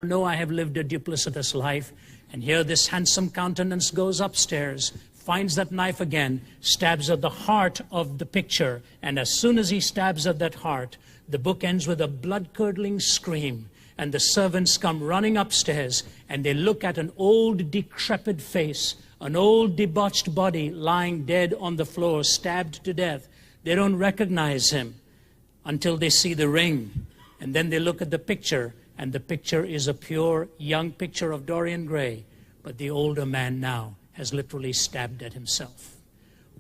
know I have lived a duplicitous life. And here this handsome countenance goes upstairs, finds that knife again, stabs at the heart of the picture. And as soon as he stabs at that heart, the book ends with a blood-curdling scream. And the servants come running upstairs, and they look at an old, decrepit face, an old, debauched body lying dead on the floor, stabbed to death. They don't recognize him until they see the ring. And then they look at the picture, and the picture is a pure, young picture of Dorian Gray. But the older man now has literally stabbed at himself.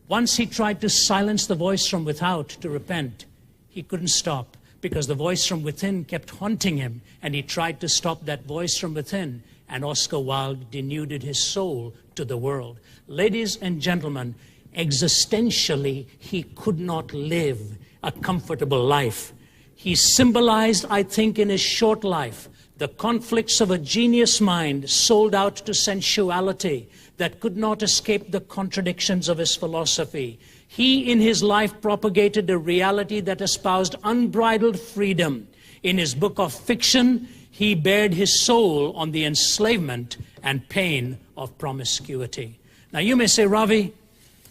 Once he tried to silence the voice from without to repent. He couldn't stop, because the voice from within kept haunting him, and he tried to stop that voice from within, and Oscar Wilde denuded his soul to the world. Ladies and gentlemen, existentially, he could not live a comfortable life. He symbolized, I think, in his short life, the conflicts of a genius mind sold out to sensuality that could not escape the contradictions of his philosophy. He, in his life, propagated a reality that espoused unbridled freedom. In his book of fiction, he bared his soul on the enslavement and pain of promiscuity. Now, you may say, Ravi,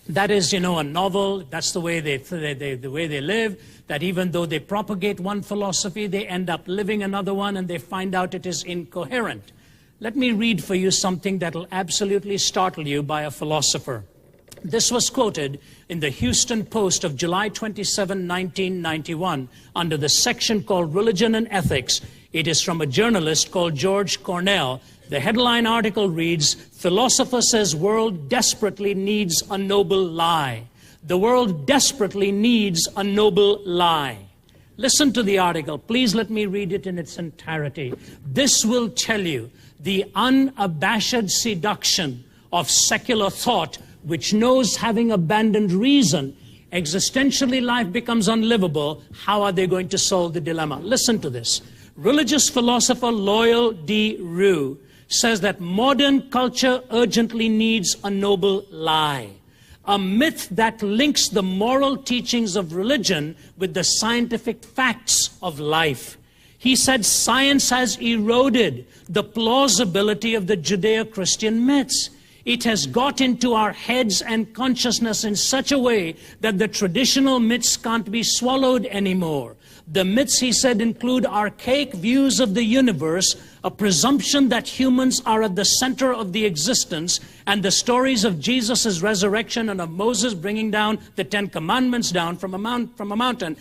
that is, a novel. That's the way they live. That even though they propagate one philosophy, they end up living another one, and they find out it is incoherent. Let me read for you something that will absolutely startle you by a philosopher. This was quoted in the Houston Post of July 27, 1991, under the section called Religion and Ethics. It is from a journalist called George Cornell. The headline article reads, "Philosopher says world desperately needs a noble lie." The world desperately needs a noble lie. Listen to the article. Please let me read it in its entirety. This will tell you the unabashed seduction of secular thought, which knows, having abandoned reason, existentially life becomes unlivable. How are they going to solve the dilemma? Listen to this. Religious philosopher Loyal D. Rue says that modern culture urgently needs a noble lie. A myth that links the moral teachings of religion with the scientific facts of life. He said science has eroded the plausibility of the Judeo-Christian myths. It has got into our heads and consciousness in such a way that the traditional myths can't be swallowed anymore. The myths, he said, include archaic views of the universe, a presumption that humans are at the center of the existence, and the stories of Jesus' resurrection and of Moses bringing down the 10 Commandments down from a mountain.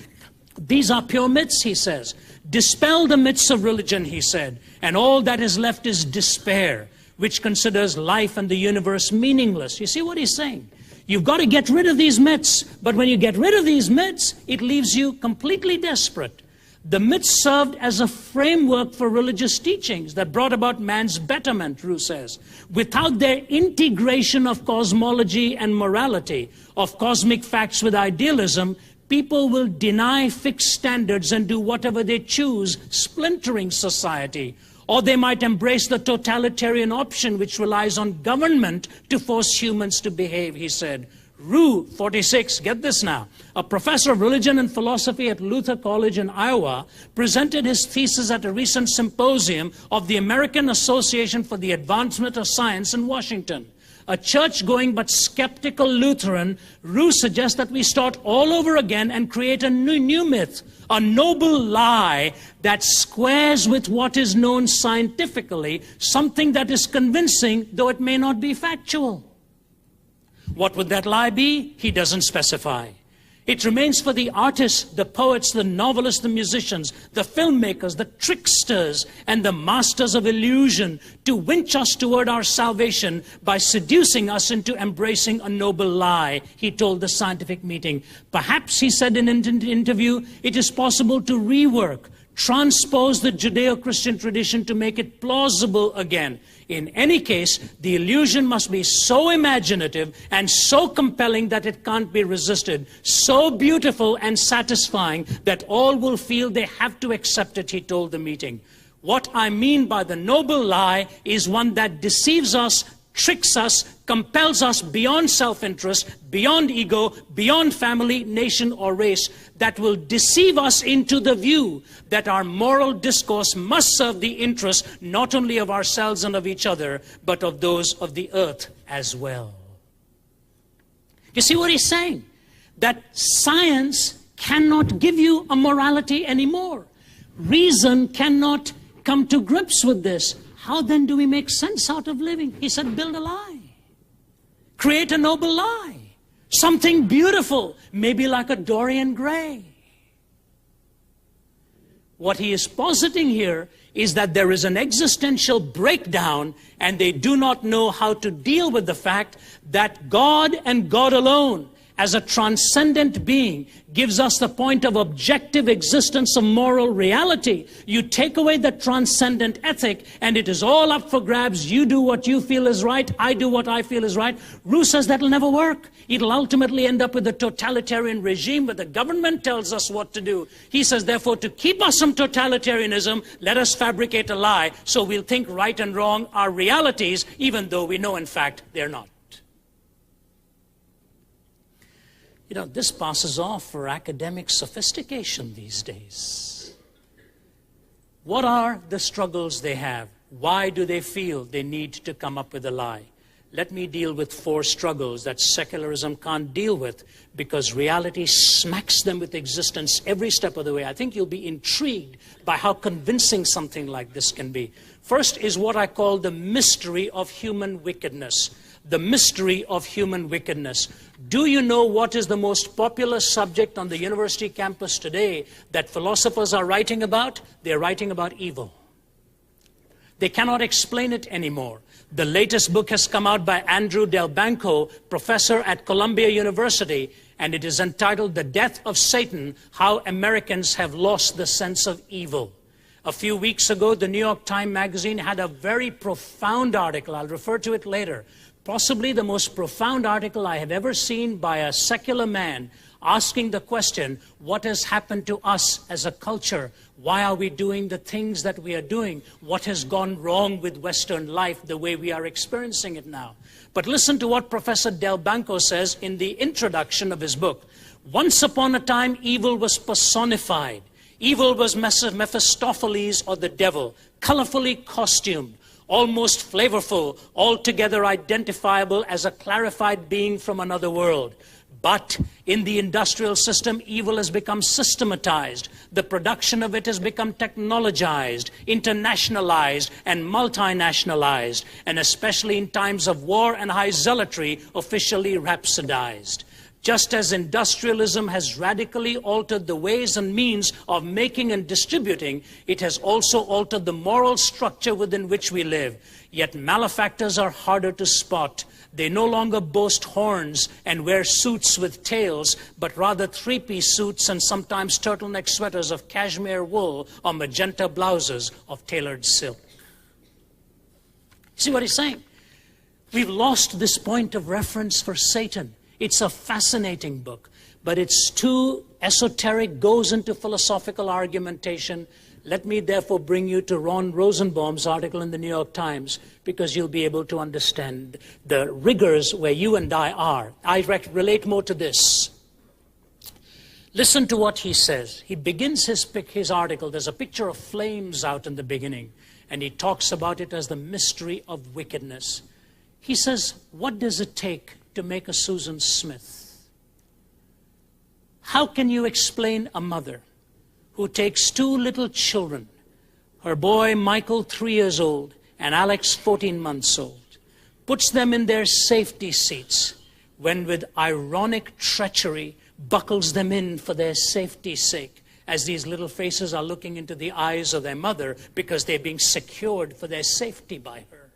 These are pure myths, he says. Dispel the myths of religion, he said, and all that is left is despair, which considers life and the universe meaningless. You see what he's saying? You've got to get rid of these myths, but when you get rid of these myths, it leaves you completely desperate. The myths served as a framework for religious teachings that brought about man's betterment, Rue says. Without their integration of cosmology and morality, of cosmic facts with idealism, people will deny fixed standards and do whatever they choose, splintering society. Or they might embrace the totalitarian option which relies on government to force humans to behave, he said. Rue, 46, get this now, a professor of religion and philosophy at Luther College in Iowa, presented his thesis at a recent symposium of the American Association for the Advancement of Science in Washington. A church-going but skeptical Lutheran, Rue suggests that we start all over again and create a new myth, a noble lie that squares with what is known scientifically, something that is convincing, though it may not be factual. What would that lie be? He doesn't specify. It remains for the artists, the poets, the novelists, the musicians, the filmmakers, the tricksters, and the masters of illusion to winch us toward our salvation by seducing us into embracing a noble lie, he told the scientific meeting. Perhaps, he said in an interview, it is possible to rework, transpose the Judeo-Christian tradition to make it plausible again. In any case, the illusion must be so imaginative and so compelling that it can't be resisted, so beautiful and satisfying that all will feel they have to accept it, he told the meeting. What I mean by the noble lie is one that deceives us, tricks us, compels us beyond self-interest, beyond ego, beyond family, nation, or race, that will deceive us into the view that our moral discourse must serve the interest not only of ourselves and of each other, but of those of the earth as well. You see what he's saying? That science cannot give you a morality anymore. Reason cannot come to grips with this. How then do we make sense out of living? He said, build a lie. Create a noble lie. Something beautiful, maybe like a Dorian Gray. What he is positing here is that there is an existential breakdown, and they do not know how to deal with the fact that God and God alone, as a transcendent being, gives us the point of objective existence of moral reality. You take away the transcendent ethic, and it is all up for grabs. You do what you feel is right, I do what I feel is right. Rousseau says that'll never work. It'll ultimately end up with a totalitarian regime where the government tells us what to do. He says, therefore, to keep us from totalitarianism, let us fabricate a lie so we'll think right and wrong are realities, even though we know, in fact, they're not. You know, this passes off for academic sophistication these days. What are the struggles they have? Why do they feel they need to come up with a lie? Let me deal with 4 struggles that secularism can't deal with, because reality smacks them with existence every step of the way. I think you'll be intrigued by how convincing something like this can be. First is what I call the mystery of human wickedness. The mystery of human wickedness. Do you know what is the most popular subject on the university campus today that philosophers are writing about? They're writing about evil. They cannot explain it anymore. The latest book has come out by Andrew Delbanco, professor at Columbia University, and it is entitled The Death of Satan, How Americans Have Lost the Sense of Evil. A few weeks ago, the New York Times magazine had a very profound article. I'll refer to it later. Possibly the most profound article I have ever seen by a secular man, asking the question, what has happened to us as a culture? Why are we doing the things that we are doing? What has gone wrong with Western life the way we are experiencing it now? But listen to what Professor Delbanco says in the introduction of his book. Once upon a time, evil was personified. Evil was Mephistopheles, or the devil, colorfully costumed, almost flavorful, altogether identifiable as a clarified being from another world. But in the industrial system, evil has become systematized. The production of it has become technologized, internationalized, and multinationalized, and especially in times of war and high zealotry, officially rhapsodized. Just as industrialism has radically altered the ways and means of making and distributing, it has also altered the moral structure within which we live. Yet malefactors are harder to spot. They no longer boast horns and wear suits with tails, but rather 3-piece suits and sometimes turtleneck sweaters of cashmere wool or magenta blouses of tailored silk. See what he's saying? We've lost this point of reference for Satan. It's a fascinating book, but it's too esoteric, goes into philosophical argumentation. Let me therefore bring you to Ron Rosenbaum's article in the New York Times, because you'll be able to understand the rigors where you and I are. I relate more to this. Listen to what he says. He begins his article. There's a picture of flames out in the beginning, and he talks about it as the mystery of wickedness. He says, what does it take to make a Susan Smith? How can you explain a mother who takes 2 little children, her boy Michael 3 years old and Alex 14 months old, puts them in their safety seats, when with ironic treachery buckles them in for their safety's sake, as these little faces are looking into the eyes of their mother because they're being secured for their safety by her?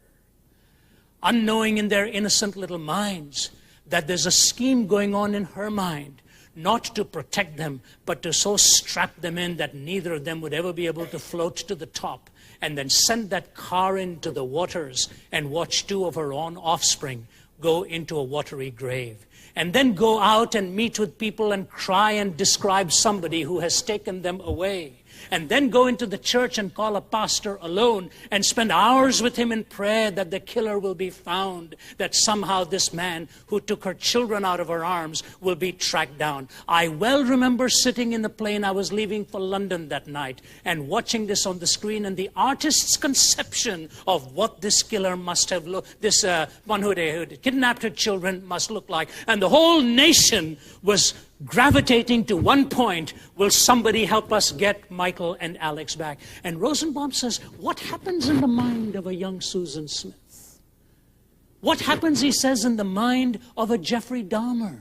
Unknowing in their innocent little minds that there's a scheme going on in her mind, not to protect them, but to so strap them in that neither of them would ever be able to float to the top, and then send that car into the waters and watch 2 of her own offspring go into a watery grave. And then go out and meet with people and cry and describe somebody who has taken them away. and then go into the church and call a pastor alone and spend hours with him in prayer that the killer will be found, that somehow this man who took her children out of her arms will be tracked down. I well remember sitting in the plane. I was leaving for London that night and watching this on the screen, and the artist's conception of what this killer must have looked, this one who had kidnapped her children must look like. And the whole nation was gravitating to one point: will somebody help us get Michael and Alex back? And Rosenbaum says, what happens in the mind of a young Susan Smith? What happens, he says, in the mind of a Jeffrey Dahmer,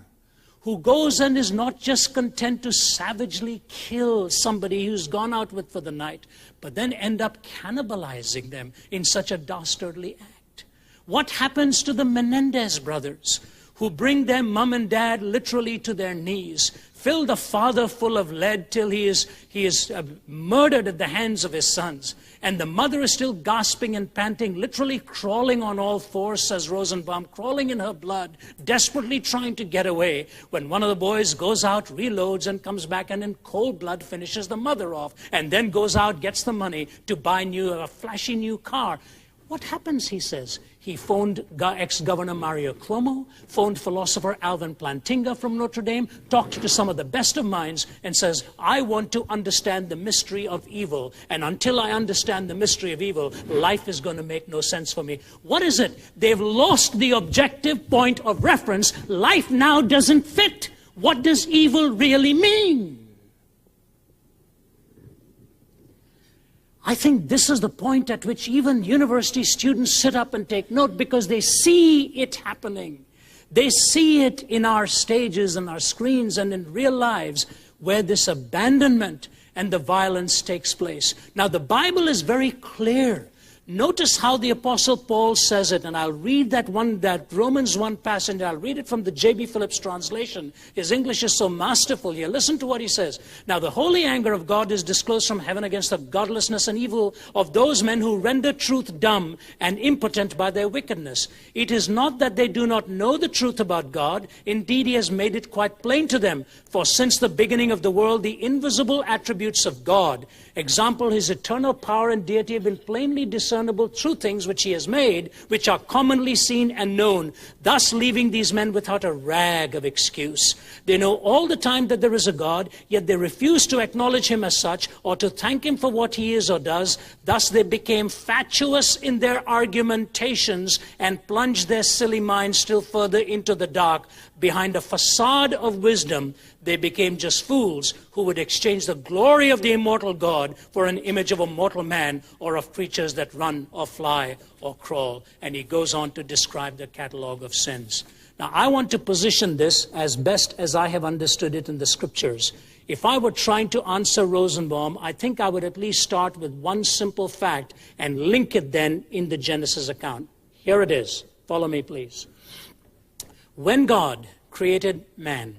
who goes and is not just content to savagely kill somebody who's gone out with for the night, but then end up cannibalizing them in such a dastardly act? What happens to the Menendez brothers, who bring their mom and dad literally to their knees, fill the father full of lead till he is murdered at the hands of his sons, and the mother is still gasping and panting, literally crawling on all fours, says Rosenbaum, crawling in her blood, desperately trying to get away, when one of the boys goes out, reloads, and comes back and in cold blood finishes the mother off, and then goes out, gets the money to buy a flashy new car. What happens, he says? He phoned ex-Governor Mario Cuomo, phoned philosopher Alvin Plantinga from Notre Dame, talked to some of the best of minds, and says, I want to understand the mystery of evil. And until I understand the mystery of evil, life is going to make no sense for me. What is it? They've lost the objective point of reference. Life now doesn't fit. What does evil really mean? I think this is the point at which even university students sit up and take note, because they see it happening. They see it in our stages and our screens and in real lives, where this abandonment and the violence takes place. Now, the Bible is very clear. Notice how the Apostle Paul says it, and I'll read that Romans 1 passage. I'll read it from the J.B. Phillips translation. His English is so masterful here. Listen to what he says. Now, the holy anger of God is disclosed from heaven against the godlessness and evil of those men who render truth dumb and impotent by their wickedness. It is not that they do not know the truth about God. Indeed, he has made it quite plain to them. For since the beginning of the world, the invisible attributes of God, example, his eternal power and deity, have been plainly discerned through things which he has made, which are commonly seen and known, thus leaving these men without a rag of excuse. They know all the time that there is a God, yet they refuse to acknowledge him as such, or to thank him for what he is or does. Thus they became fatuous in their argumentations and plunged their silly minds still further into the dark. Behind a facade of wisdom, they became just fools who would exchange the glory of the immortal God for an image of a mortal man or of creatures that run or fly or crawl. And he goes on to describe the catalog of sins. Now, I want to position this as best as I have understood it in the scriptures. If I were trying to answer Rosenbaum, I think I would at least start with one simple fact and link it then in the Genesis account. Here it is. Follow me, please. When God created man,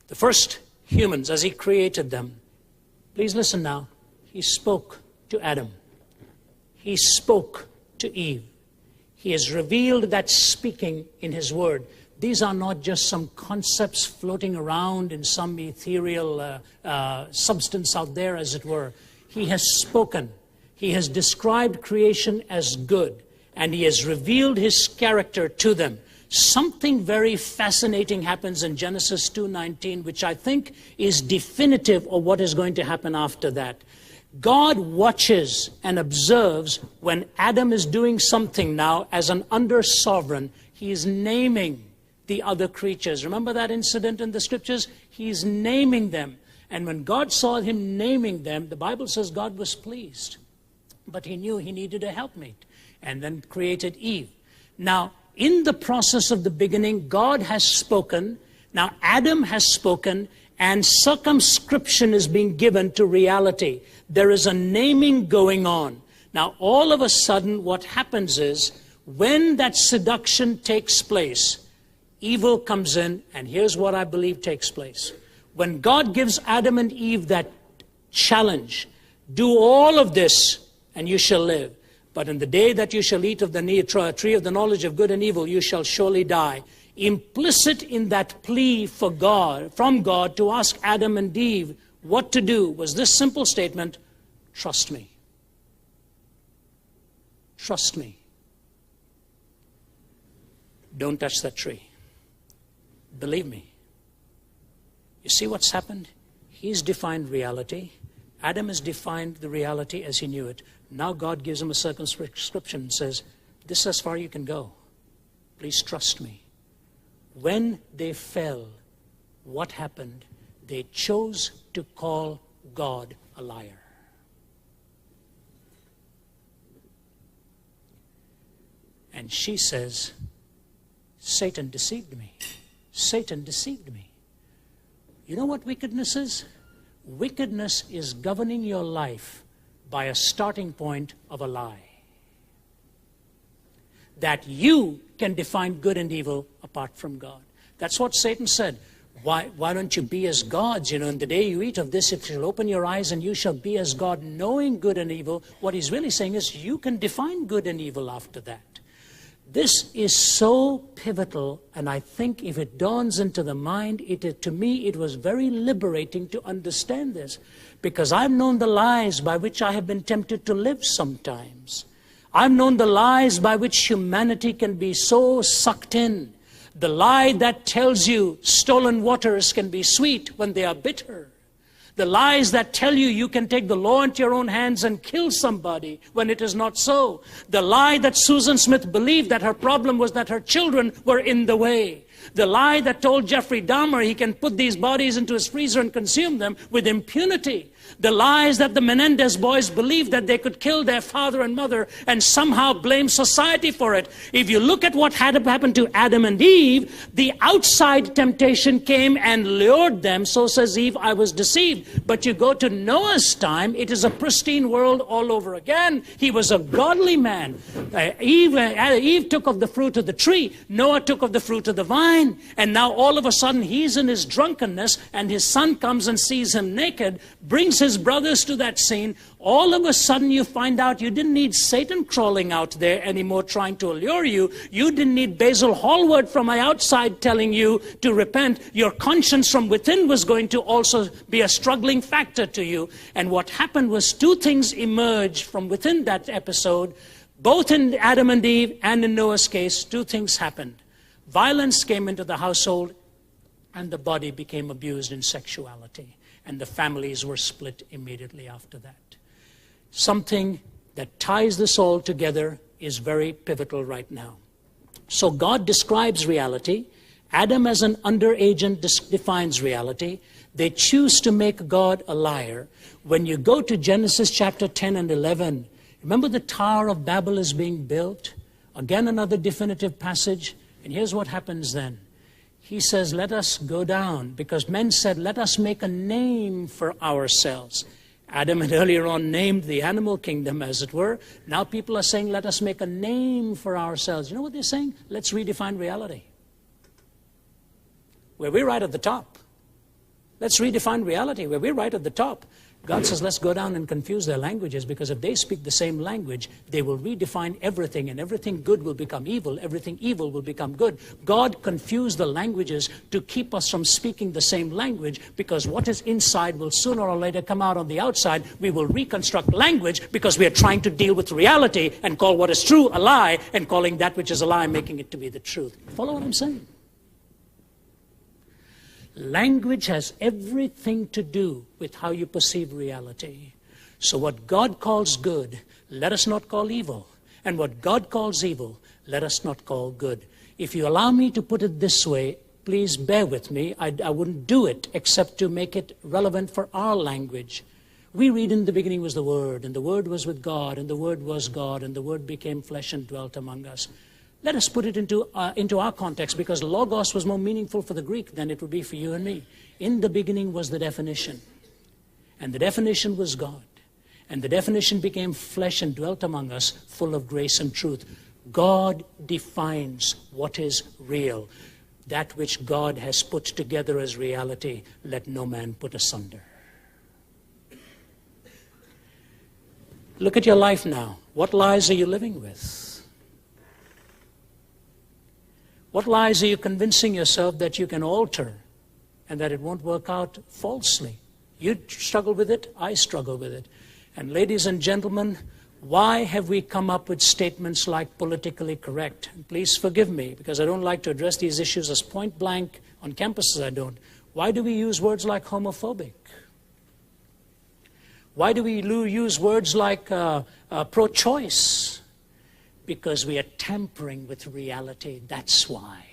the first humans, as he created them, please listen now, he spoke to Adam. He spoke to Eve. He has revealed that speaking in his word. These are not just some concepts floating around in some ethereal substance out there, as it were. He has spoken. He has described creation as good, and he has revealed his character to them. Something very fascinating happens in Genesis 2:19, which I think is definitive of what is going to happen after that. God watches and observes when Adam is doing something now as an under-sovereign. He is naming the other creatures. Remember that incident in the scriptures? He's naming them. And when God saw him naming them, the Bible says God was pleased. But he knew he needed a helpmate, and then created Eve. Now, in the process of the beginning, God has spoken. Now, Adam has spoken, and circumscription is being given to reality. There is a naming going on. Now, all of a sudden, what happens is, when that seduction takes place, evil comes in, and here's what I believe takes place. When God gives Adam and Eve that challenge, do all of this, and you shall live. But in the day that you shall eat of the tree of the knowledge of good and evil, you shall surely die. Implicit in that plea for God, from God, to ask Adam and Eve, what to do was this simple statement: trust me. Trust me. Don't touch that tree. Believe me. You see what's happened? He's defined reality. Adam has defined the reality as he knew it. Now God gives him a circumscription and says, this is as far you can go. Please trust me. When they fell, what happened? They chose to call God a liar. And she says, Satan deceived me. Satan deceived me. You know what wickedness is? Wickedness is governing your life by a starting point of a lie. That you can define good and evil apart from God. That's what Satan said. Why don't you be as gods? In the day you eat of this, if you'll open your eyes and you shall be as God, knowing good and evil. What he's really saying is you can define good and evil after that. This is so pivotal, and I think if it dawns into the mind, to me it was very liberating to understand this, because I've known the lies by which I have been tempted to live sometimes. I've known the lies by which humanity can be so sucked in. The lie that tells you stolen waters can be sweet when they are bitter. The lies that tell you you can take the law into your own hands and kill somebody when it is not so. The lie that Susan Smith believed that her problem was that her children were in the way. The lie that told Jeffrey Dahmer he can put these bodies into his freezer and consume them with impunity. The lies that the Menendez boys believed that they could kill their father and mother and somehow blame society for it. If you look at what had happened to Adam and Eve, the outside temptation came and lured them. So says Eve, I was deceived. But you go to Noah's time, it is a pristine world all over again. He was a godly man. Eve took of the fruit of the tree. Noah took of the fruit of the vine. And now all of a sudden he's in his drunkenness and his son comes and sees him naked, brings his brothers to that scene. All of a sudden you find out you didn't need Satan crawling out there anymore trying to allure you. You didn't need Basil Hallward from my outside telling you to repent. Your conscience from within was going to also be a struggling factor to you. And what happened was two things emerged from within that episode. Both in Adam and Eve and in Noah's case, two things happened. Violence came into the household and the body became abused in sexuality. And the families were split immediately after that. Something that ties this all together is very pivotal right now. So God describes reality. Adam as an underagent defines reality. They choose to make God a liar. When you go to Genesis chapter 10 and 11, remember the Tower of Babel is being built? Again, another definitive passage. And here's what happens then. He says, let us go down, because men said, let us make a name for ourselves. Adam had earlier on named the animal kingdom, as it were. Now people are saying, let us make a name for ourselves. You know what they're saying? Let's redefine reality. Where we're right at the top. Let's redefine reality, where we're right at the top. God says, let's go down and confuse their languages, because if they speak the same language, they will redefine everything, and everything good will become evil, everything evil will become good. God confused the languages to keep us from speaking the same language, because what is inside will sooner or later come out on the outside. We will reconstruct language because we are trying to deal with reality and call what is true a lie, and calling that which is a lie, making it to be the truth. Follow what I'm saying? Language has everything to do with how you perceive reality. So what God calls good, let us not call evil. And what God calls evil, let us not call good. If you allow me to put it this way, please bear with me. I wouldn't do it except to make it relevant for our language. We read, in the beginning was the Word, and the Word was with God, and the Word was God, and the Word became flesh and dwelt among us. Let us put it into our context, because logos was more meaningful for the Greek than it would be for you and me. In the beginning was the definition. And the definition was God. And the definition became flesh and dwelt among us, full of grace and truth. God defines what is real. That which God has put together as reality, let no man put asunder. Look at your life now. What lies are you living with? What lies are you convincing yourself that you can alter and that it won't work out falsely? You struggle with it, I struggle with it. And ladies and gentlemen, why have we come up with statements like politically correct? And please forgive me, because I don't like to address these issues as point blank on campuses, I don't. Why do we use words like homophobic? Why do we use words like pro-choice? Because we are tampering with reality, that's why.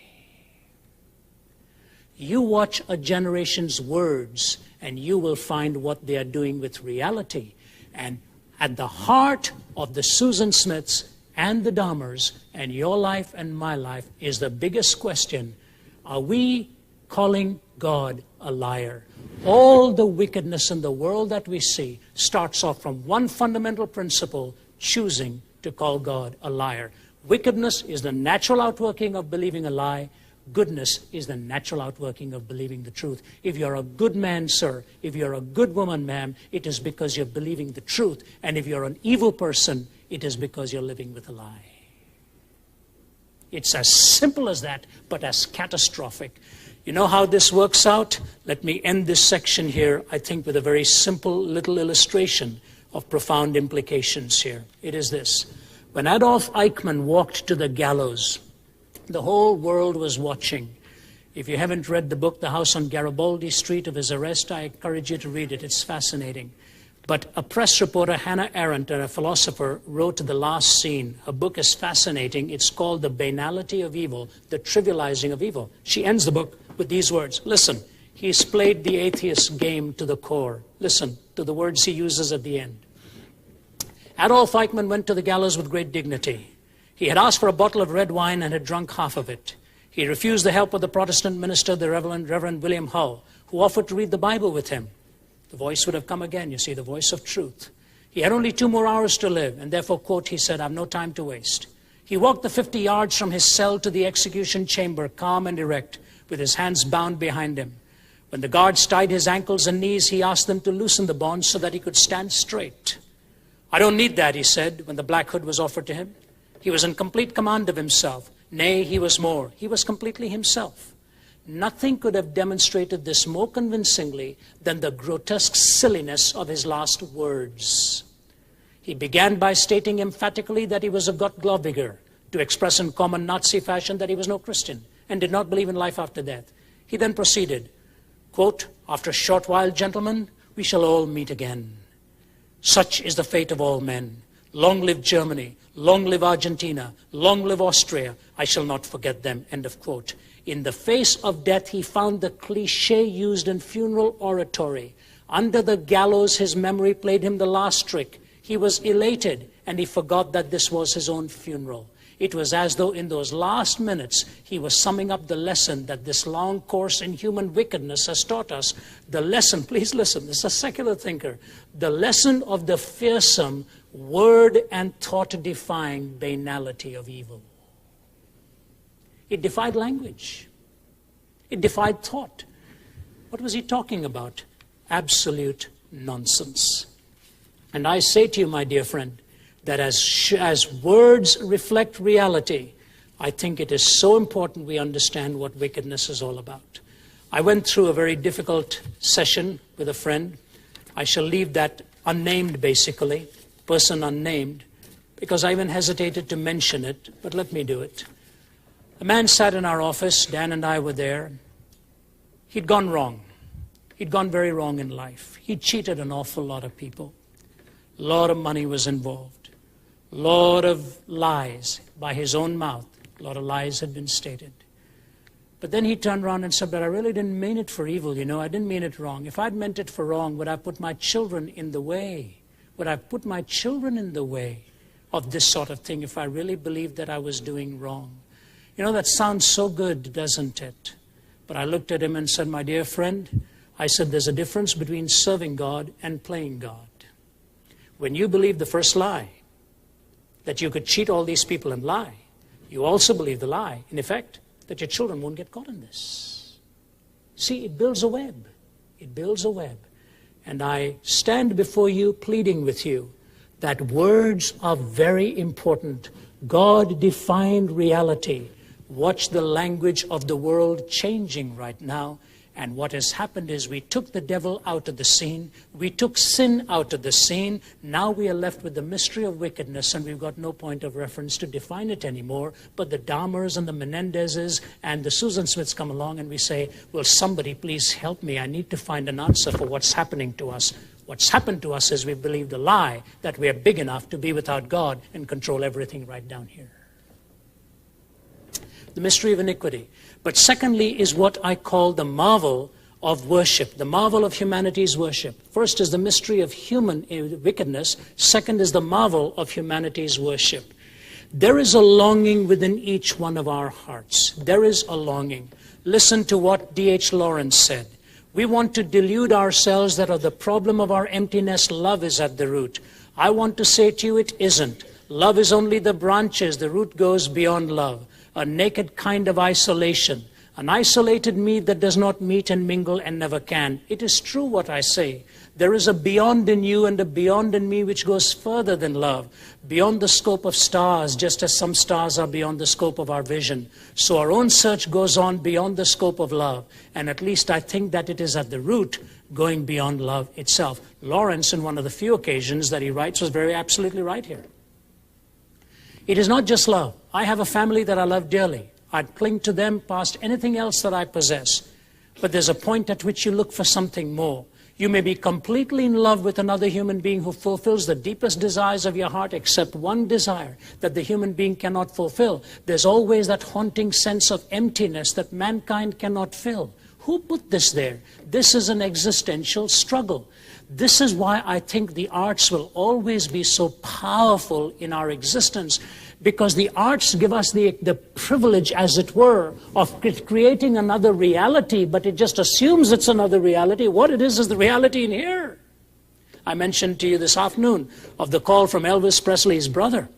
You watch a generation's words and you will find what they are doing with reality. And at the heart of the Susan Smiths and the Dahmers and your life and my life is the biggest question. Are we calling God a liar? All the wickedness in the world that we see starts off from one fundamental principle, choosing to call God a liar. Wickedness is the natural outworking of believing a lie. Goodness is the natural outworking of believing the truth. If you're a good man, sir, if you're a good woman, ma'am, it is because you're believing the truth. And if you're an evil person, it is because you're living with a lie. It's as simple as that, but as catastrophic. You know how this works out? Let me end this section here, I think, with a very simple little illustration of profound implications here. It is this. When Adolf Eichmann walked to the gallows, the whole world was watching. If you haven't read the book, The House on Garibaldi Street, of his arrest, I encourage you to read it. It's fascinating. But a press reporter, Hannah Arendt, a philosopher, wrote The Last Scene. Her book is fascinating. It's called The Banality of Evil, The Trivializing of Evil. She ends the book with these words. Listen, he's played the atheist game to the core. Listen to the words he uses at the end. Adolf Eichmann went to the gallows with great dignity. He had asked for a bottle of red wine and had drunk half of it. He refused the help of the Protestant minister, the Reverend William Hull, who offered to read the Bible with him. The voice would have come again, you see, the voice of truth. He had only 2 more hours to live, and therefore, quote, he said, I've no time to waste. He walked the 50 yards from his cell to the execution chamber, calm and erect, with his hands bound behind him. When the guards tied his ankles and knees, he asked them to loosen the bonds so that he could stand straight. I don't need that, he said, when the black hood was offered to him. He was in complete command of himself. Nay, he was more. He was completely himself. Nothing could have demonstrated this more convincingly than the grotesque silliness of his last words. He began by stating emphatically that he was a Gottgläubiger, to express in common Nazi fashion that he was no Christian and did not believe in life after death. He then proceeded, quote, after a short while, gentlemen, we shall all meet again. Such is the fate of all men. Long live Germany, long live Argentina, long live Austria. I shall not forget them, end of quote. In the face of death, he found the cliché used in funeral oratory. Under the gallows, his memory played him the last trick. He was elated, and he forgot that this was his own funeral. It was as though in those last minutes, he was summing up the lesson that this long course in human wickedness has taught us. The lesson, please listen, this is a secular thinker. The lesson of the fearsome, word and thought-defying banality of evil. It defied language. It defied thought. What was he talking about? Absolute nonsense. And I say to you, my dear friend, that as words reflect reality, I think it is so important we understand what wickedness is all about. I went through a very difficult session with a friend. I shall leave that unnamed, basically, person unnamed, because I even hesitated to mention it, but let me do it. A man sat in our office, Dan and I were there. He'd gone wrong. He'd gone very wrong in life. He'd cheated an awful lot of people. A lot of money was involved. A lot of lies by his own mouth. A lot of lies had been stated. But then he turned around and said, but I really didn't mean it for evil, you know. I didn't mean it wrong. If I'd meant it for wrong, would I put my children in the way? Would I put my children in the way of this sort of thing if I really believed that I was doing wrong? You know, that sounds so good, doesn't it? But I looked at him and said, my dear friend, I said, there's a difference between serving God and playing God. When you believe the first lie, that you could cheat all these people and lie, you also believe the lie, in effect, that your children won't get caught in this. See, it builds a web. It builds a web. And I stand before you pleading with you that words are very important. God defined reality. Watch the language of the world changing right now. And what has happened is we took the devil out of the scene. We took sin out of the scene. Now we are left with the mystery of wickedness, and we've got no point of reference to define it anymore. But the Dahmers and the Menendezes and the Susan Smiths come along, and we say, will somebody please help me? I need to find an answer for what's happening to us. What's happened to us is we believed a lie that we are big enough to be without God and control everything right down here. The mystery of iniquity. But secondly is what I call the marvel of worship, the marvel of humanity's worship. First is the mystery of human wickedness. Second is the marvel of humanity's worship. There is a longing within each one of our hearts. There is a longing. Listen to what D.H. Lawrence said. We want to delude ourselves that of the problem of our emptiness, love is at the root. I want to say to you it isn't. Love is only the branches. The root goes beyond love. A naked kind of isolation, an isolated me that does not meet and mingle and never can. It is true what I say. There is a beyond in you and a beyond in me which goes further than love, beyond the scope of stars, just as some stars are beyond the scope of our vision. So our own search goes on beyond the scope of love, and at least I think that it is at the root going beyond love itself. Lawrence, in one of the few occasions that he writes, was very absolutely right here. It is not just love. I have a family that I love dearly. I'd cling to them past anything else that I possess. But there's a point at which you look for something more. You may be completely in love with another human being who fulfills the deepest desires of your heart, except one desire that the human being cannot fulfill. There's always that haunting sense of emptiness that mankind cannot fill. Who put this there? This is an existential struggle. This is why I think the arts will always be so powerful in our existence, because the arts give us the privilege, as it were, of creating another reality, but it just assumes it's another reality. What it is the reality in here. I mentioned to you this afternoon of the call from Elvis Presley's brother.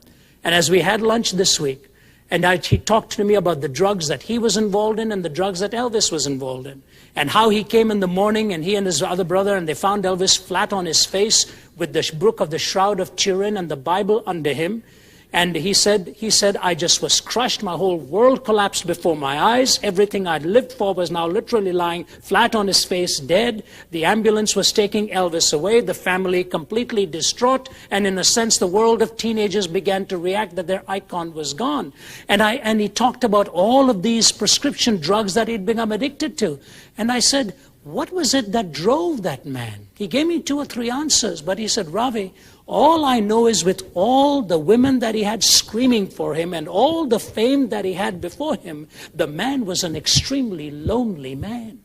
And as we had lunch this week, and he talked to me about the drugs that he was involved in and the drugs that Elvis was involved in. And how he came in the morning, and he and his other brother, and they found Elvis flat on his face with the book of the Shroud of Turin and the Bible under him. And he said, I just was crushed. My whole world collapsed before my eyes. Everything I'd lived for was now literally lying flat on his face, dead. The ambulance was taking Elvis away. The family completely distraught. And in a sense, the world of teenagers began to react that their icon was gone. And he talked about all of these prescription drugs that he'd become addicted to. And I said, what was it that drove that man? He gave me 2 or 3 answers, but he said, Ravi, all I know is with all the women that he had screaming for him and all the fame that he had before him, the man was an extremely lonely man.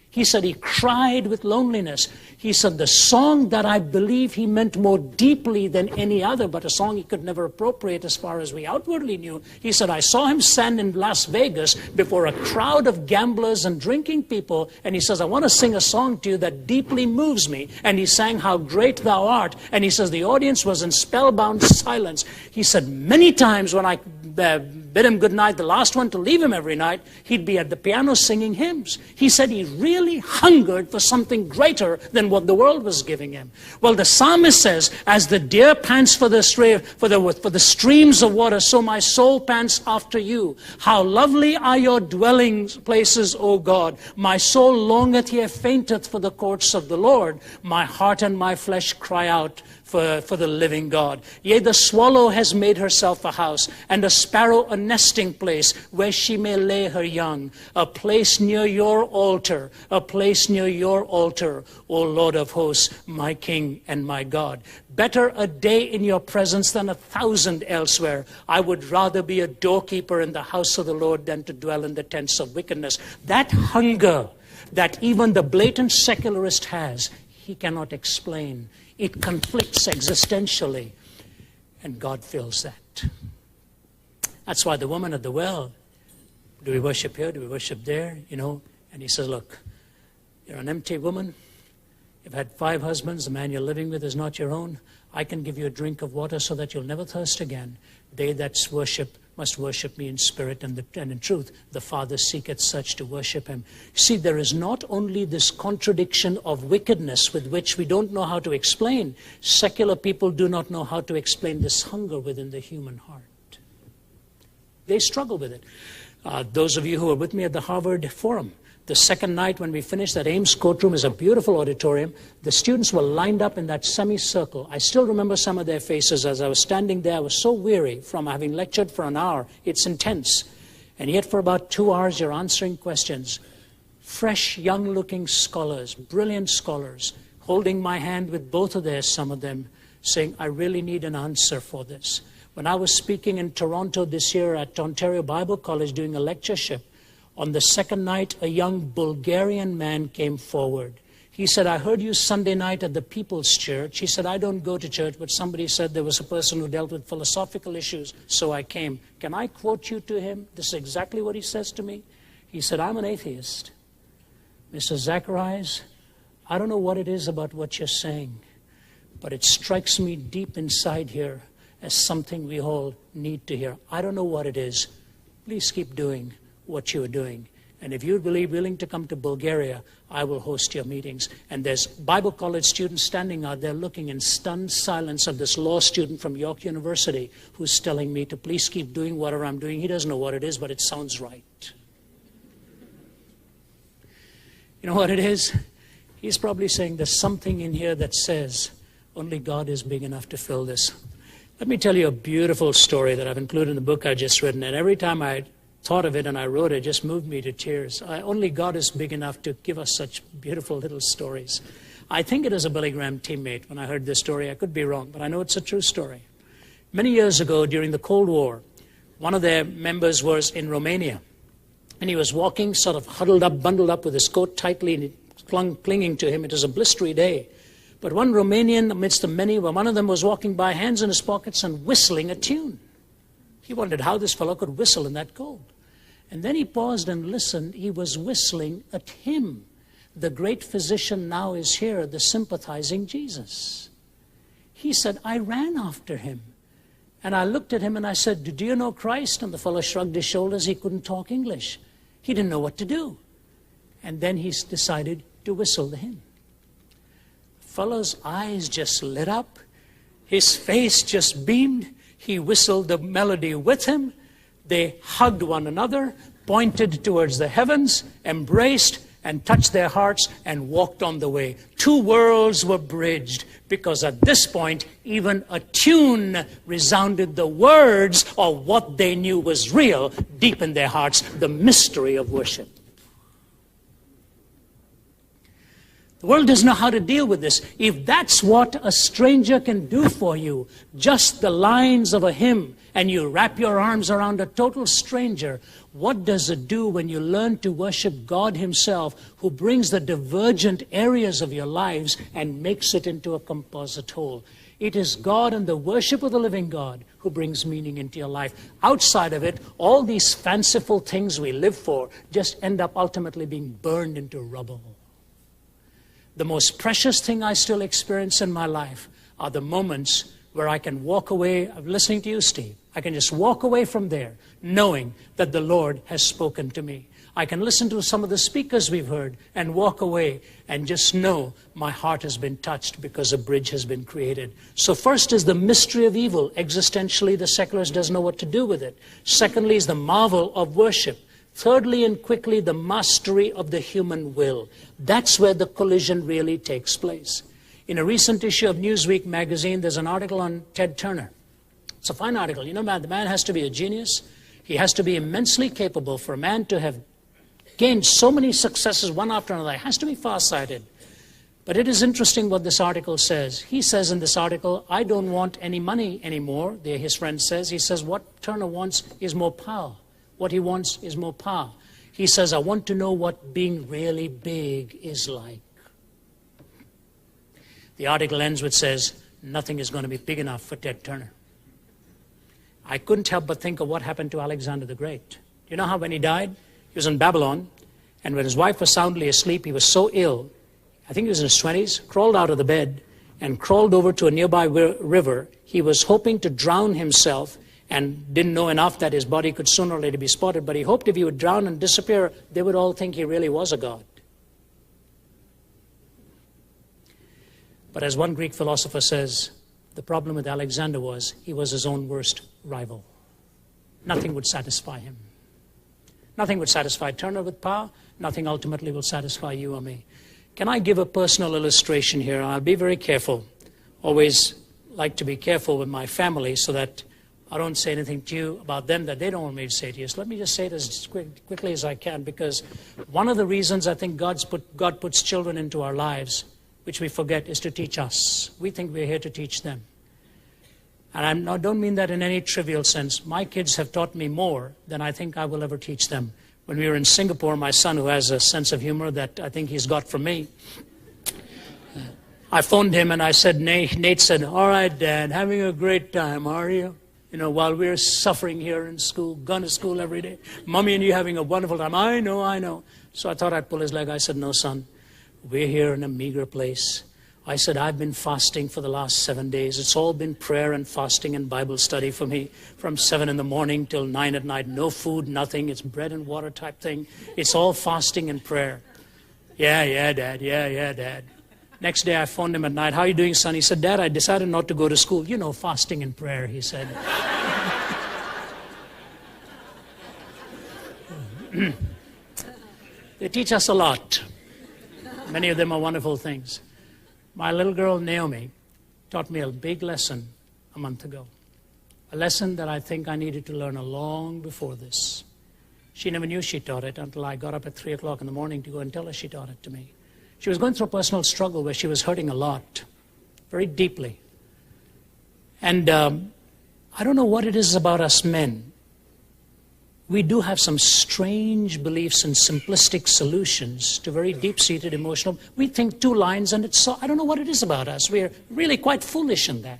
He said he cried with loneliness. He said the song that I believe he meant more deeply than any other, but a song he could never appropriate as far as we outwardly knew. He said, I saw him stand in Las Vegas before a crowd of gamblers and drinking people, and he says, I want to sing a song to you that deeply moves me. And he sang How Great Thou Art, and he says the audience was in spellbound silence. He said many times when I bid him good night, the last one to leave him every night, he'd be at the piano singing hymns. He said he really hungered for something greater than what the world was giving him. Well, the psalmist says, as the deer pants for the streams of water, so my soul pants after you. How lovely are your dwelling places, O God. My soul longeth, yea, fainteth for the courts of the Lord. My heart and my flesh cry out for the living God. Yea, the swallow has made herself a house, and a sparrow a nesting place where she may lay her young. A place near your altar, a place near your altar, O Lord of hosts, my King and my God. Better a day in your presence than 1,000 elsewhere. I would rather be a doorkeeper in the house of the Lord than to dwell in the tents of wickedness. That hunger that even the blatant secularist has, he cannot explain. It conflicts existentially, and God fills that. That's why the woman at the well, do we worship here? Do we worship there? You know, and he says, look, you're an empty woman. You've had 5 husbands. The man you're living with is not your own. I can give you a drink of water so that you'll never thirst again. They that worship must worship me in spirit and in truth. The Father seeketh such to worship him. See, there is not only this contradiction of wickedness with which we don't know how to explain. Secular people do not know how to explain this hunger within the human heart. They struggle with it. Those of you who were with me at the Harvard Forum, The second night when we finished, that Ames courtroom is a beautiful auditorium. The students were lined up in that semicircle. I still remember some of their faces as I was standing there. I was so weary from having lectured for an hour. It's intense. And yet for about 2 hours, you're answering questions. Fresh, young-looking scholars, brilliant scholars, holding my hand with both of theirs, some of them, saying, I really need an answer for this. When I was speaking in Toronto this year at Ontario Bible College doing a lectureship, on the second night, a young Bulgarian man came forward. He said, I heard you Sunday night at the People's Church. He said, I don't go to church, but somebody said there was a person who dealt with philosophical issues, so I came. Can I quote you to him? This is exactly what he says to me. He said, I'm an atheist. Mr. Zacharias, I don't know what it is about what you're saying, but it strikes me deep inside here as something we all need to hear. I don't know what it is. Please keep doing what you're doing. And if you're willing to come to Bulgaria, I will host your meetings. And there's Bible college students standing out there looking in stunned silence of this law student from York University who's telling me to please keep doing whatever I'm doing. He doesn't know what it is, but it sounds right. You know what it is? He's probably saying there's something in here that says only God is big enough to fill this. Let me tell you a beautiful story that I've included in the book I've just written. And every time I thought of it and I wrote it, it just moved me to tears. Only God is big enough to give us such beautiful little stories. I think it is a Billy Graham teammate when I heard this story. I could be wrong, but I know it's a true story. Many years ago, during the Cold War, one of their members was in Romania. And he was walking sort of huddled up, bundled up with his coat tightly and clinging to him. It was a blistery day. But one Romanian amidst the many, one of them was walking by, hands in his pockets and whistling a tune. He wondered how this fellow could whistle in that cold. And then he paused and listened. He was whistling a hymn. The great physician now is here, the sympathizing Jesus. He said, I ran after him. And I looked at him and I said, do you know Christ? And the fellow shrugged his shoulders. He couldn't talk English. He didn't know what to do. And then he decided to whistle the hymn. The fellow's eyes just lit up. His face just beamed. He whistled the melody with him. They hugged one another, pointed towards the heavens, embraced, and touched their hearts and walked on the way. Two worlds were bridged because at this point, even a tune resounded the words of what they knew was real deep in their hearts, the mystery of worship. The world doesn't know how to deal with this. If that's what a stranger can do for you, just the lines of a hymn, and you wrap your arms around a total stranger, what does it do when you learn to worship God Himself, who brings the divergent areas of your lives and makes it into a composite whole? It is God and the worship of the living God who brings meaning into your life. Outside of it, all these fanciful things we live for just end up ultimately being burned into rubble. The most precious thing I still experience in my life are the moments where I can walk away, I'm listening to you, Steve. I can just walk away from there knowing that the Lord has spoken to me. I can listen to some of the speakers we've heard and walk away and just know my heart has been touched because a bridge has been created. So first is the mystery of evil. Existentially, the secularist doesn't know what to do with it. Secondly is the marvel of worship. Thirdly and quickly, the mastery of the human will. That's where the collision really takes place. In a recent issue of Newsweek magazine, there's an article on Ted Turner. It's a fine article. You know, the man has to be a genius. He has to be immensely capable for a man to have gained so many successes one after another. He has to be farsighted. But it is interesting what this article says. He says in this article, I don't want any money anymore, his friend says. He says what Turner wants is more power. What he wants is more power. He says, I want to know what being really big is like. The article ends with says, nothing is going to be big enough for Ted Turner. I couldn't help but think of what happened to Alexander the Great. You know how when he died, he was in Babylon, and when his wife was soundly asleep, he was so ill, I think he was in his 20s, crawled out of the bed and crawled over to a nearby river. He was hoping to drown himself and didn't know enough that his body could sooner or later be spotted, but he hoped if he would drown and disappear, they would all think he really was a god. But as one Greek philosopher says, the problem with Alexander was he was his own worst rival. Nothing would satisfy him. Nothing would satisfy Turner with power. Nothing ultimately will satisfy you or me. Can I give a personal illustration here? I'll be very careful. Always like to be careful with my family so that I don't say anything to you about them that they don't want me to say to you. So let me just say it as quickly as I can, because one of the reasons I think God puts children into our lives, which we forget, is to teach us. We think we're here to teach them. And I don't mean that in any trivial sense. My kids have taught me more than I think I will ever teach them. When we were in Singapore, my son, who has a sense of humor that I think he's got from me, I phoned him and I said, Nate said, "All right, Dad, having a great time, are you? You know, while we're suffering here in school, going to school every day. Mommy and you having a wonderful time." I know. So I thought I'd pull his leg. I said, "No, son, we're here in a meager place." I said, "I've been fasting for the last 7 days. It's all been prayer and fasting and Bible study for me from 7 in the morning till 9 at night. No food, nothing. It's bread and water type thing. It's all fasting and prayer." Yeah, Dad. Yeah, Dad. Next day I phoned him at night. "How are you doing, son?" He said, "Dad, I decided not to go to school." "You know, fasting and prayer," he said. They teach us a lot. Many of them are wonderful things. My little girl, Naomi, taught me a big lesson a month ago. A lesson that I think I needed to learn long before this. She never knew she taught it until I got up at 3 o'clock in the morning to go and tell her she taught it to me. She was going through a personal struggle where she was hurting a lot, very deeply. And I don't know what it is about us men. We do have some strange beliefs and simplistic solutions to very deep-seated emotional. We think 2 lines and it's so, I don't know what it is about us. We're really quite foolish in that.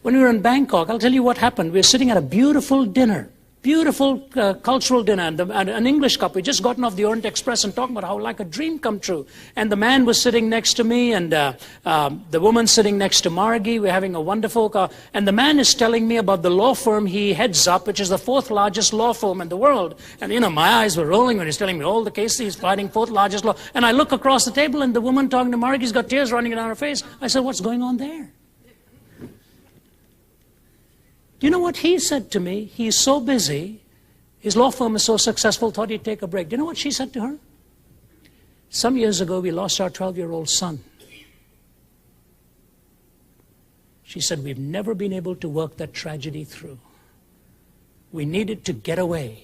When we were in Bangkok, I'll tell you what happened. We were sitting at a beautiful dinner. Beautiful cultural dinner, and an English couple. We just gotten off the Orient Express and talking about how like a dream come true. And the man was sitting next to me, and the woman sitting next to Margie. We're having a wonderful and the man is telling me about the law firm he heads up, which is the 4th largest law firm in the world. And you know, my eyes were rolling when he's telling me all the cases he's fighting, 4th largest law. And I look across the table, and the woman talking to Margie's got tears running down her face. I said, "What's going on there?" Do you know what he said to me? He's so busy, his law firm is so successful, thought he'd take a break. Do you know what she said to her? "Some years ago, we lost our 12-year-old son. She said, we've never been able to work that tragedy through. We needed to get away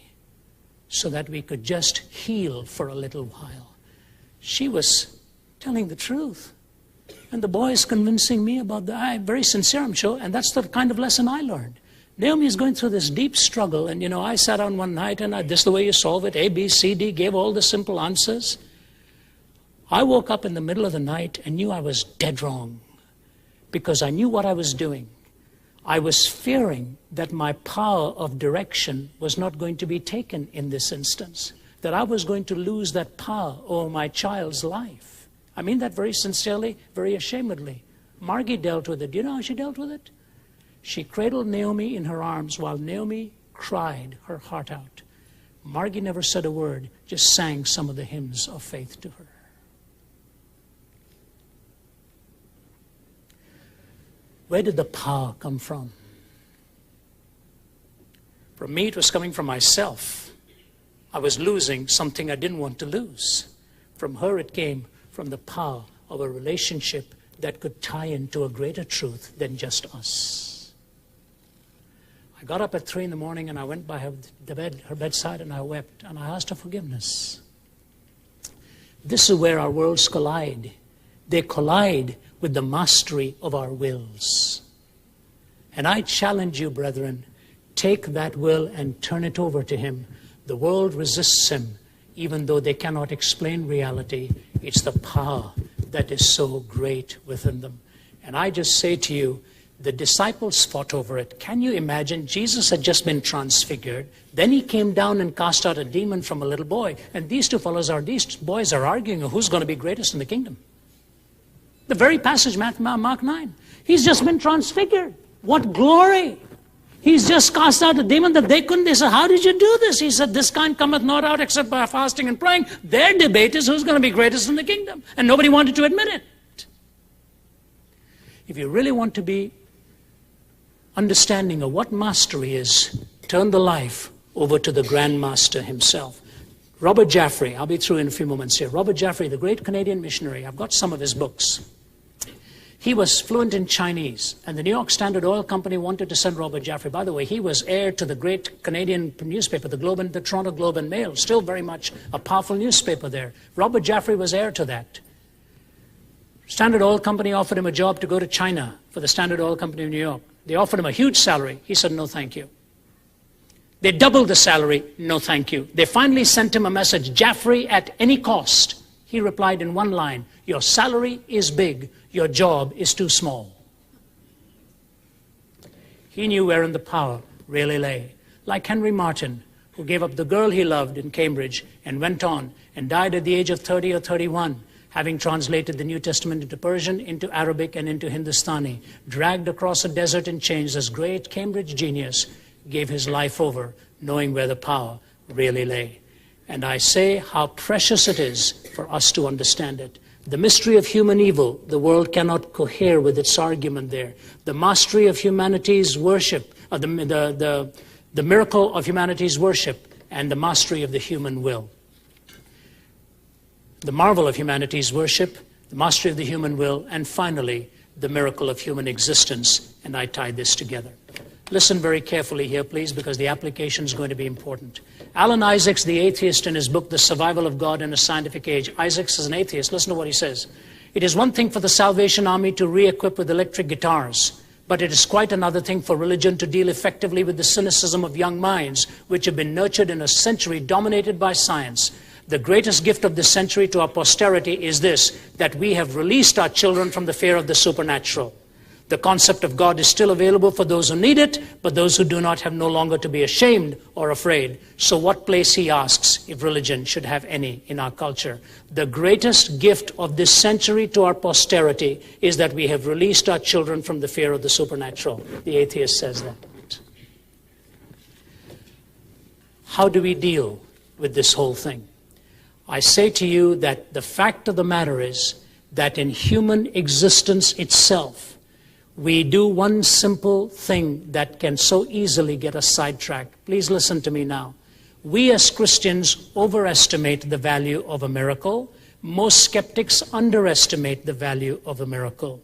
so that we could just heal for a little while." She was telling the truth. And the boy is convincing me about I'm very sincere, I'm sure, and that's the kind of lesson I learned. Naomi is going through this deep struggle, and you know, I sat down one night and this is the way you solve it, A, B, C, D, gave all the simple answers. I woke up in the middle of the night and knew I was dead wrong, because I knew what I was doing. I was fearing that my power of direction was not going to be taken in this instance, that I was going to lose that power over my child's life. I mean that very sincerely, very ashamedly. Margie dealt with it. Do you know how she dealt with it? She cradled Naomi in her arms while Naomi cried her heart out. Margie never said a word, just sang some of the hymns of faith to her. Where did the power come from? For me, it was coming from myself. I was losing something I didn't want to lose. From her, it came from the power of a relationship that could tie into a greater truth than just us. I got up at 3 in the morning and I went by her bedside and I wept and I asked her forgiveness. This is where our worlds collide. They collide with the mastery of our wills. And I challenge you, brethren, take that will and turn it over to him. The world resists him, even though they cannot explain reality. It's the power that is so great within them. And I just say to you, the disciples fought over it. Can you imagine? Jesus had just been transfigured. Then he came down and cast out a demon from a little boy. And these boys are arguing who's going to be greatest in the kingdom. The very passage, Mark 9. He's just been transfigured. What glory! He's just cast out a demon that they couldn't. They said, "How did you do this?" He said, "This kind cometh not out except by fasting and praying." Their debate is who's going to be greatest in the kingdom. And nobody wanted to admit it. If you really want to be understanding of what mastery is, turn the life over to the Grand Master himself. Robert Jaffray, I'll be through in a few moments here. Robert Jaffray, the great Canadian missionary, I've got some of his books. He was fluent in Chinese, and the New York Standard Oil Company wanted to send Robert Jaffray. By the way, he was heir to the great Canadian newspaper, the Toronto Globe and Mail, still very much a powerful newspaper there. Robert Jaffray was heir to that. Standard Oil Company offered him a job to go to China for the Standard Oil Company of New York. They offered him a huge salary. He said, no, thank you. They doubled the salary. No, thank you. They finally sent him a message, Jaffray at any cost. He replied in one line, your salary is big. Your job is too small. He knew wherein the power really lay. Like Henry Martin, who gave up the girl he loved in Cambridge and went on and died at the age of 30 or 31, having translated the New Testament into Persian, into Arabic, and into Hindustani, dragged across a desert in chains, this great Cambridge genius gave his life over, knowing where the power really lay. And I say how precious it is for us to understand it. The mystery of human evil, the world cannot cohere with its argument there. The mastery of humanity's worship, the miracle of humanity's worship, and the mastery of the human will. The marvel of humanity's worship, the mastery of the human will, and finally, the miracle of human existence. And I tie this together. Listen very carefully here, please, because the application is going to be important. Alan Isaacs, the atheist, in his book, The Survival of God in a Scientific Age. Isaacs is an atheist. Listen to what he says. It is one thing for the Salvation Army to re-equip with electric guitars, but it is quite another thing for religion to deal effectively with the cynicism of young minds, which have been nurtured in a century dominated by science. The greatest gift of this century to our posterity is this, that we have released our children from the fear of the supernatural. The concept of God is still available for those who need it, but those who do not have no longer to be ashamed or afraid. So what place, he asks, if religion should have any in our culture? The greatest gift of this century to our posterity is that we have released our children from the fear of the supernatural. The atheist says that. How do we deal with this whole thing? I say to you that the fact of the matter is that in human existence itself, we do one simple thing that can so easily get us sidetracked. Please listen to me now. We as Christians overestimate the value of a miracle. Most skeptics underestimate the value of a miracle.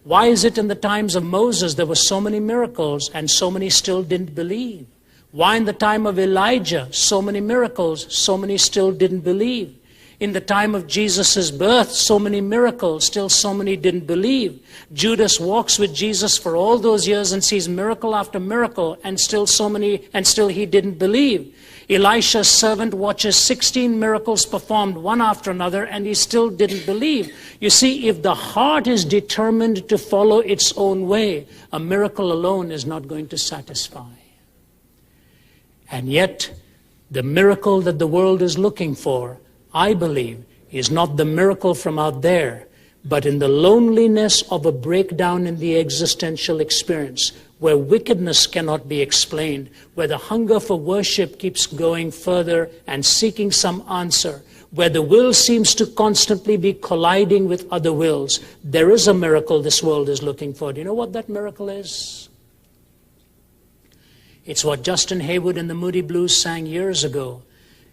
Why is it in the times of Moses there were so many miracles and so many still didn't believe? Why in the time of Elijah so many miracles, so many still didn't believe? In the time of Jesus' birth, so many miracles, still so many didn't believe. Judas walks with Jesus for all those years and sees miracle after miracle, and still he didn't believe. Elisha's servant watches 16 miracles performed one after another, and he still didn't believe. You see, if the heart is determined to follow its own way, a miracle alone is not going to satisfy. And yet, the miracle that the world is looking for, I believe, is not the miracle from out there, but in the loneliness of a breakdown in the existential experience, where wickedness cannot be explained, where the hunger for worship keeps going further and seeking some answer, where the will seems to constantly be colliding with other wills. There is a miracle this world is looking for. Do you know what that miracle is? It's what Justin Hayward and the Moody Blues sang years ago.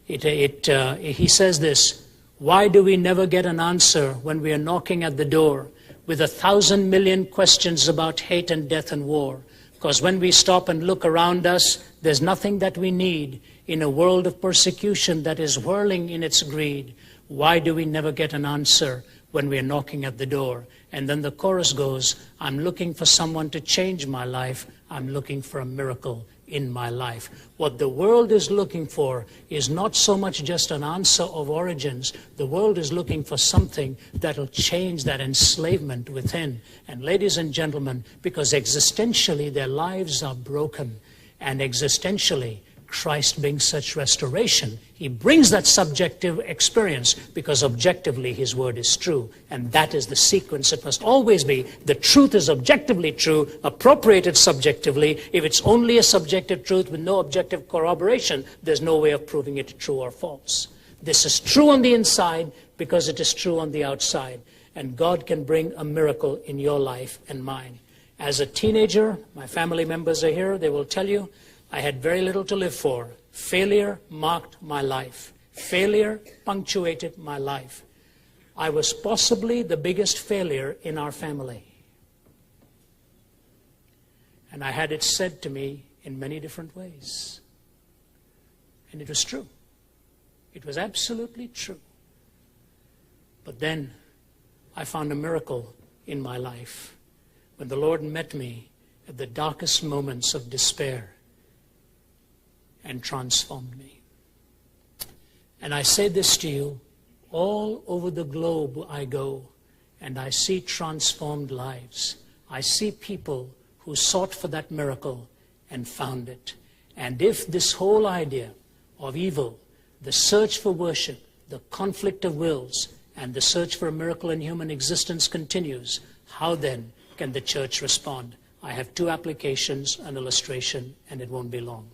He says this, why do we never get an answer when we are knocking at the door with 1,000 million questions about hate and death and war? Because when we stop and look around us, there's nothing that we need in a world of persecution that is whirling in its greed. Why do we never get an answer when we are knocking at the door? And then the chorus goes, I'm looking for someone to change my life. I'm looking for a miracle in my life. What the world is looking for is not so much just an answer of origins. The world is looking for something that'll change that enslavement within. And ladies and gentlemen, because existentially their lives are broken, and existentially Christ brings such restoration. He brings that subjective experience because objectively his word is true. And that is the sequence it must always be. The truth is objectively true, appropriated subjectively. If it's only a subjective truth with no objective corroboration, there's no way of proving it true or false. This is true on the inside because it is true on the outside. And God can bring a miracle in your life and mine. As a teenager, my family members are here, they will tell you, I had very little to live for. Failure marked my life. Failure punctuated my life. I was possibly the biggest failure in our family. And I had it said to me in many different ways. And it was true. It was absolutely true. But then I found a miracle in my life when the Lord met me at the darkest moments of despair and transformed me. And I say this to you, all over the globe I go, and I see transformed lives. I see people who sought for that miracle and found it. And if this whole idea of evil, the search for worship, the conflict of wills, and the search for a miracle in human existence continues, how then can the church respond? I have two applications, an illustration, and it won't be long.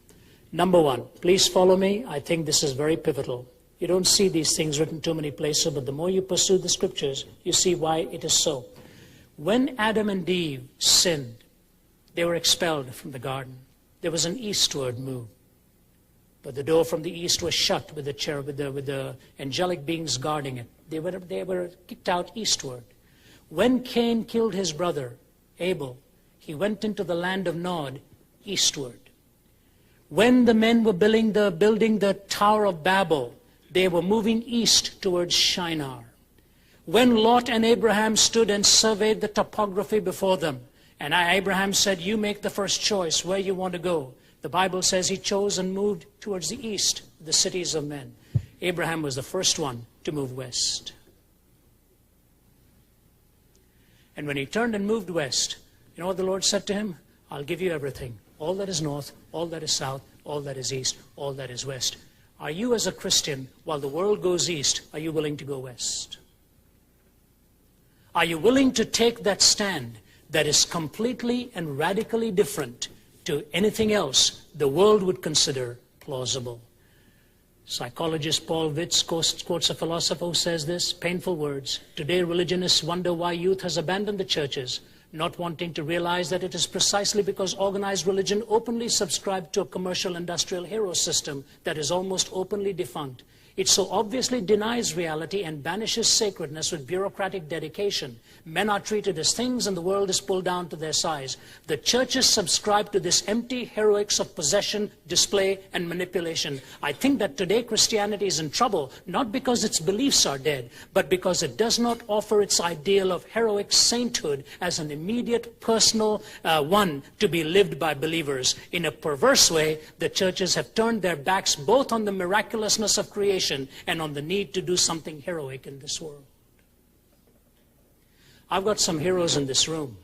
Number one, please follow me. I think this is very pivotal. You don't see these things written too many places, but the more you pursue the scriptures, you see why it is so. When Adam and Eve sinned, they were expelled from the garden. There was an eastward move. But the door from the east was shut with the angelic beings guarding it. They were kicked out eastward. When Cain killed his brother, Abel, he went into the land of Nod, eastward. When the men were building the Tower of Babel, they were moving east towards Shinar. When Lot and Abraham stood and surveyed the topography before them, and Abraham said, you make the first choice where you want to go. The Bible says he chose and moved towards the east, the cities of men. Abraham was the first one to move west. And when he turned and moved west, you know what the Lord said to him? I'll give you everything. All that is north, all that is south, all that is east, all that is west. Are you as a Christian, while the world goes east, are you willing to go west? Are you willing to take that stand that is completely and radically different to anything else the world would consider plausible? Psychologist Paul Witz quotes a philosopher who says this, painful words. Today religionists wonder why youth has abandoned the churches, not wanting to realize that it is precisely because organized religion openly subscribed to a commercial industrial hero system that is almost openly defunct. It so obviously denies reality and banishes sacredness with bureaucratic dedication. Men are treated as things and the world is pulled down to their size. The churches subscribe to this empty heroics of possession, display, and manipulation. I think that today Christianity is in trouble, not because its beliefs are dead, but because it does not offer its ideal of heroic sainthood as an immediate, personal one to be lived by believers. In a perverse way, the churches have turned their backs both on the miraculousness of creation and on the need to do something heroic in this world. I've got some heroes in this room.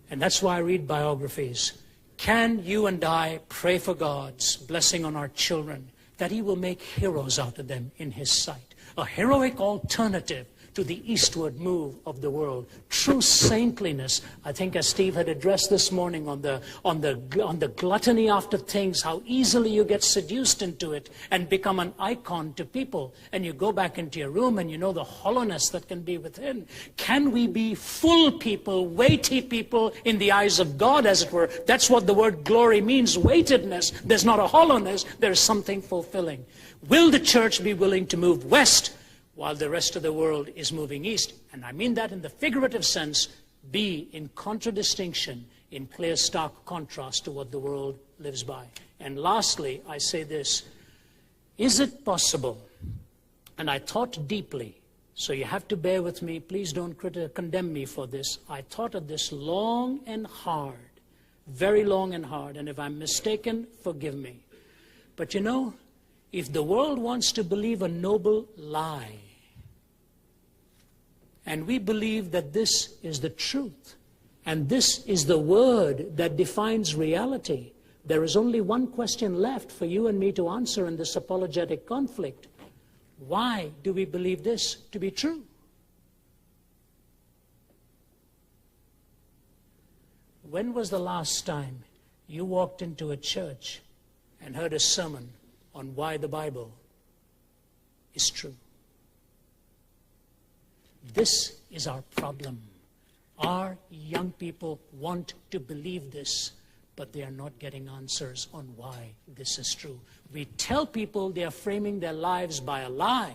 And that's why I read biographies. Can you and I pray for God's blessing on our children, that He will make heroes out of them in His sight? A heroic alternative to the eastward move of the world. True saintliness, I think as Steve had addressed this morning on the gluttony after things, how easily you get seduced into it and become an icon to people. And you go back into your room and you know the hollowness that can be within. Can we be full people, weighty people in the eyes of God, as it were? That's what the word glory means, weightedness. There's not a hollowness, there's something fulfilling. Will the church be willing to move west while the rest of the world is moving east? And I mean that in the figurative sense, be in contradistinction, in clear, stark contrast to what the world lives by. And lastly, I say this, is it possible, and I thought deeply, so you have to bear with me, please don't condemn me for this. I thought of this long and hard, very long and hard, and if I'm mistaken, forgive me. But you know, if the world wants to believe a noble lie, and we believe that this is the truth, and this is the word that defines reality, there is only one question left for you and me to answer in this apologetic conflict. Why do we believe this to be true? When was the last time you walked into a church and heard a sermon on why the Bible is true? This is our problem. Our young people want to believe this, but they are not getting answers on why this is true. We tell people they are framing their lives by a lie.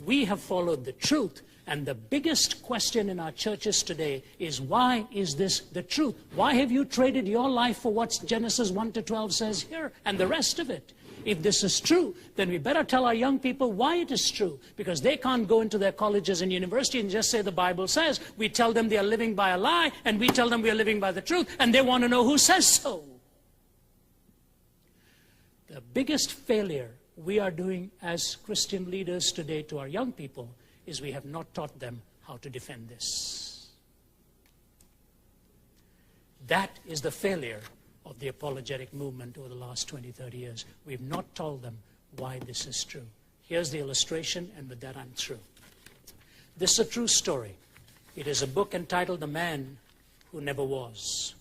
We have followed the truth. And the biggest question in our churches today is, why is this the truth? Why have you traded your life for what Genesis 1 to 12 says here and the rest of it? If this is true, then we better tell our young people why it is true, because they can't go into their colleges and university and just say the Bible says. We tell them they are living by a lie, and we tell them we are living by the truth, and they want to know who says so. The biggest failure we are doing as Christian leaders today to our young people is we have not taught them how to defend this. That is the failure of the apologetic movement over the last 20, 30 years. We've not told them why this is true. Here's the illustration, and with that I'm through. This is a true story. It is a book entitled The Man Who Never Was.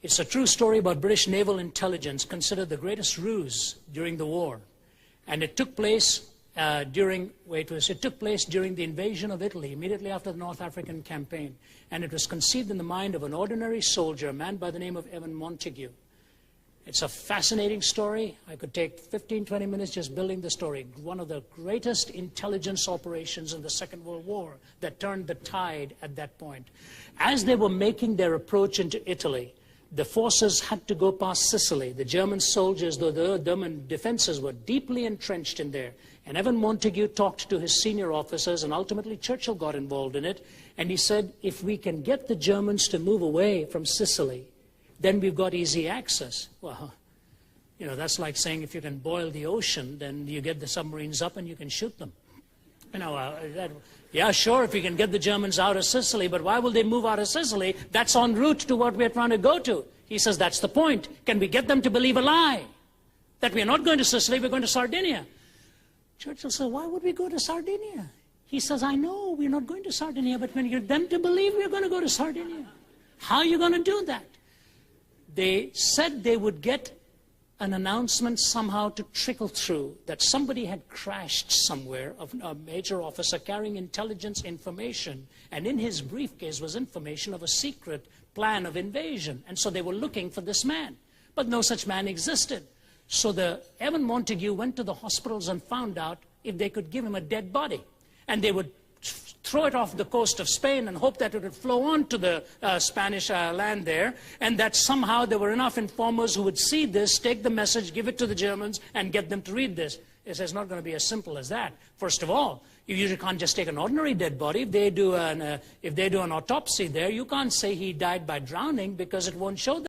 It's a true story about British naval intelligence, considered the greatest ruse during the war. And it took place during the invasion of Italy, immediately after the North African campaign. And it was conceived in the mind of an ordinary soldier, a man by the name of Evan Montague. It's a fascinating story. I could take 15, 20 minutes just building the story. One of the greatest intelligence operations in the Second World War that turned the tide at that point. As they were making their approach into Italy, the forces had to go past Sicily. The German soldiers, the German defenses were deeply entrenched in there. And Evan Montague talked to his senior officers, and ultimately Churchill got involved in it. And he said, if we can get the Germans to move away from Sicily, then we've got easy access. Well, you know, that's like saying if you can boil the ocean, then you get the submarines up and you can shoot them. You know, yeah, sure, if we can get the Germans out of Sicily, but why will they move out of Sicily? That's en route to what we're trying to go to. He says, that's the point. Can we get them to believe a lie? That we're not going to Sicily, we're going to Sardinia. Churchill said, why would we go to Sardinia? He says, I know we're not going to Sardinia, but when you get them to believe we're going to go to Sardinia, how are you going to do that? They said they would get an announcement somehow to trickle through that somebody had crashed somewhere, of a major officer carrying intelligence information, and in his briefcase was information of a secret plan of invasion. And so they were looking for this man, but no such man existed. So Evan Montague went to the hospitals and found out if they could give him a dead body, and they would throw it off the coast of Spain and hope that it would flow on to the Spanish land there, and that somehow there were enough informers who would see this, take the message, give it to the Germans, and get them to read this. It says it's not going to be as simple as that. First of all, you usually can't just take an ordinary dead body. If they do an autopsy there, you can't say he died by drowning, because it won't show that.